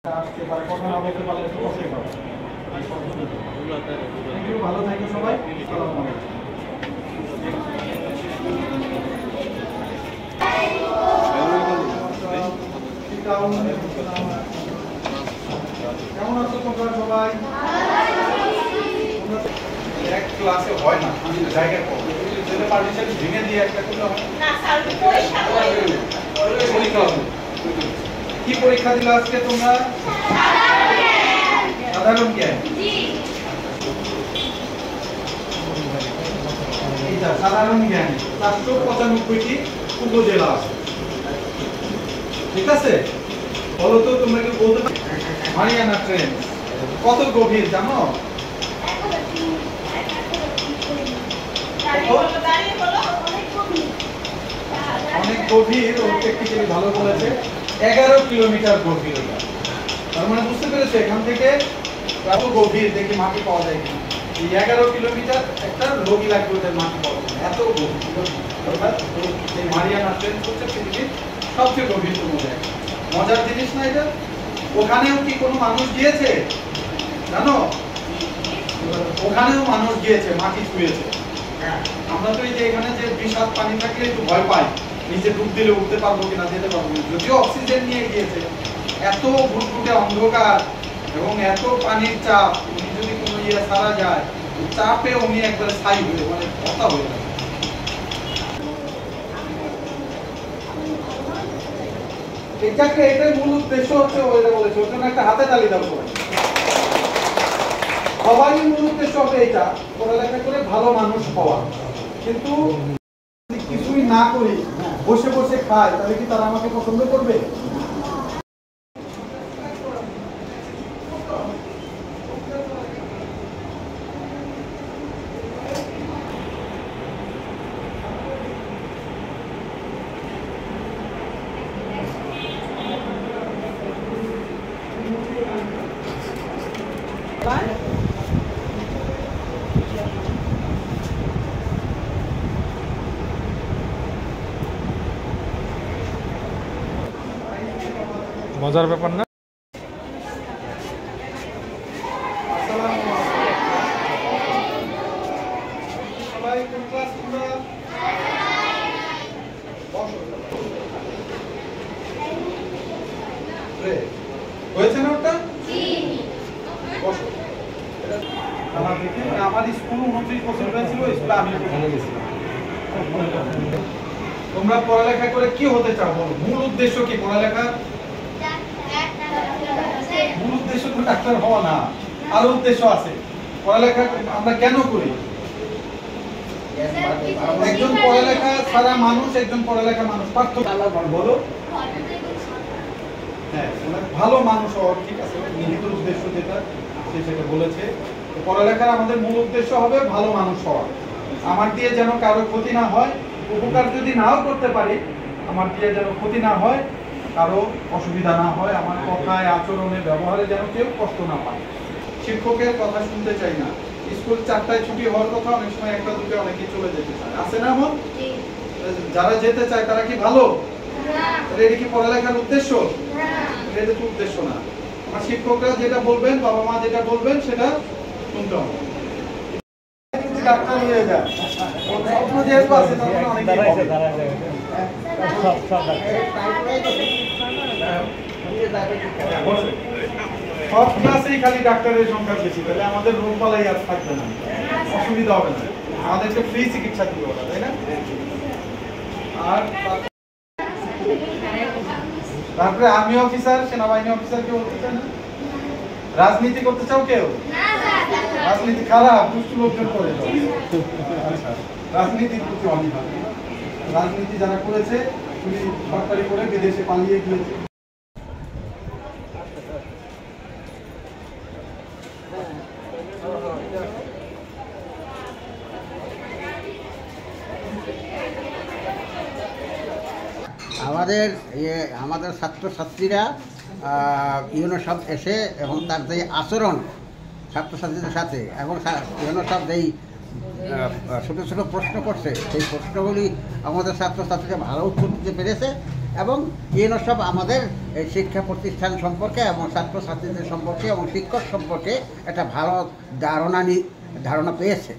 আসতে পারে, কথা না বলতে পারলে একটু কষ্ট পাবে। ভালো থাকবে সবাই। আসসালামু আলাইকুম। কেমন আছো তোমরা সবাই? এক ক্লাসে হয় না, জায়গা কম, পারমিশন ভেঙে দিয়ে একটা করলে হয় না। পরীক্ষা হবে। কি পরীক্ষা দিলে আজকে তোমরা? সাধারণ জ্ঞান। এইটা সাধারণ জ্ঞান 495টি উপজেলা আছে, ঠিক আছে? বলো তো তোমরা কি বলতে পারো মারিয়ানা ট্রেঞ্চ কত গভীর জানো? অনেক গভীর। ও টেকনিক্যালি ভালো বলেছে, 11 কিলোমিটার গভীর। তার মানে বুঝতে পেরেছো এখান থেকে এত গভীর দেখি মাটি পাওয়া যায় কিনা। এই 11 কিলোমিটার একটা রোগী লাগবে ওদের মাটি পাওয়া যায়, এত গভীর। অর্থাৎ এই মারিয়ানা ট্রেঞ্চ হচ্ছে পৃথিবীর সবচেয়ে গভীরতম জায়গা। মজার জিনিস না এটা? ওখানেও কি কোনো মানুষ গিয়েছে জানো? ওখানেও মানুষ গিয়েছে, মাটি ছুঁয়েছে। আমরা তো এই যে এখানে যে বিষাক্ত পানি থাকলে একটু ভয় পাই, নিচে ডুব দিলে উঠতে পারবো কিনা, যেতে পারবো না। যদিও অক্সিজেন নিয়ে গিয়েছে, এত ঘুটঘুটে অন্ধকার এবং এত পানির চাপ, উনি যদি কোনো ইয়ে ছাড়া যায়, চাপে উনি একবার ছাই হয়ে মানে কথা হয়ে যায়। এটাই মূল উদ্দেশ্য হচ্ছে, ওইটা বলেছে ওর জন্য একটা হাতে তালি দাও সবাই। সবারই মূল উদ্দেশ্য হবে এটা, পড়ালেখা করে ভালো মানুষ হওয়া। কিন্তু কিছুই না করি, বসে বসে খায়, তাহলে কি তারা আমাকে পছন্দ করবে? মজার ব্যাপার না? হয়েছে না ওটা? আমার স্কুল 29% হয়েছিল, স্কুলে আমি গেছিলাম। তোমরা পড়ালেখা করে কি হতে চাও বলো? মূল উদ্দেশ্য কি পড়ালেখার? মূল উদ্দেশ্য তো ডাক্তার হওয়া না, আরো উদ্দেশ্য আছে। পড়ালেখা আমরা কেন করি? একজন পড়ালেখা ছাড়া মানুষ, একজন পড়ালেখা মানুষ পার্থক্য বলো? হ্যাঁ, ভালো মানুষ হওয়ার, ঠিক আছে, নিহিত উদ্দেশ্য যেটা সেটা বলেছে। পড়ালেখার আমাদের মূল উদ্দেশ্য হবে ভালো মানুষ হওয়া। আমার দিয়ে যেন কারো ক্ষতি না হয়, উপকার যদি নাও করতে পারি, আমার দিয়ে যেন ক্ষতি না হয়, কারো অসুবিধা না হয়, আমার কথায় আচরণে ব্যবহারে যেন কেউ কষ্ট না পায়। শিক্ষকের কথা শুনতে চাই না। স্কুল 4টায় ছুটি হওয়ার কথা, অনেক সময় 1টা 2টা অনেকেই চলে যেতে চায়, আছে না এমন? যারা যেতে চায় তারা কি ভালো? এটা কি পড়ালেখার উদ্দেশ্য? এটা তো উদ্দেশ্য না। আমার শিক্ষকরা যেটা বলবেন, বাবা মা যেটা বলবেন সেটা শুনতে হবে। ডাক্তার হয়ে যায়, স্বপ্ন যেহেতু আছে তখন অনেকেই হবে। সব ক্লাসেই খালি ডাক্তারের সংখ্যা বেশি, তাহলে আমাদের রোগ বালাই আর থাকবে না, অসুবিধা হবে না, আমাদেরকে ফ্রি চিকিৎসা দিবে ওরা, তাই না? আর তারপরে আর্মি অফিসার, সেনাবাহিনী অফিসার কেউ বলতে চায় না? রাজনীতি করতে চাও কেউ? রাজনীতি খারাপ, দুষ্ট লোকজন করে। আচ্ছা, রাজনীতির প্রতি অনীহা। রাজনীতি যারা করেছে পুলিশ সরকারি করে বিদেশে পালিয়ে গিয়েছে। আমাদের ছাত্রছাত্রীরা ইউনো সব এসে এবং তার যে আচরণ ছাত্রছাত্রীদের সাথে, এবং ইউনো সব যেই ছোটো ছোটো প্রশ্ন করছে, সেই প্রশ্নগুলি আমাদের ছাত্রছাত্রীরা ভালো উত্তর দিতে পেরেছে। এবং ইউনো সব আমাদের এই শিক্ষা প্রতিষ্ঠান সম্পর্কে এবং ছাত্রছাত্রীদের সম্পর্কে এবং শিক্ষক সম্পর্কে একটা ভালো ধারণা পেয়েছে।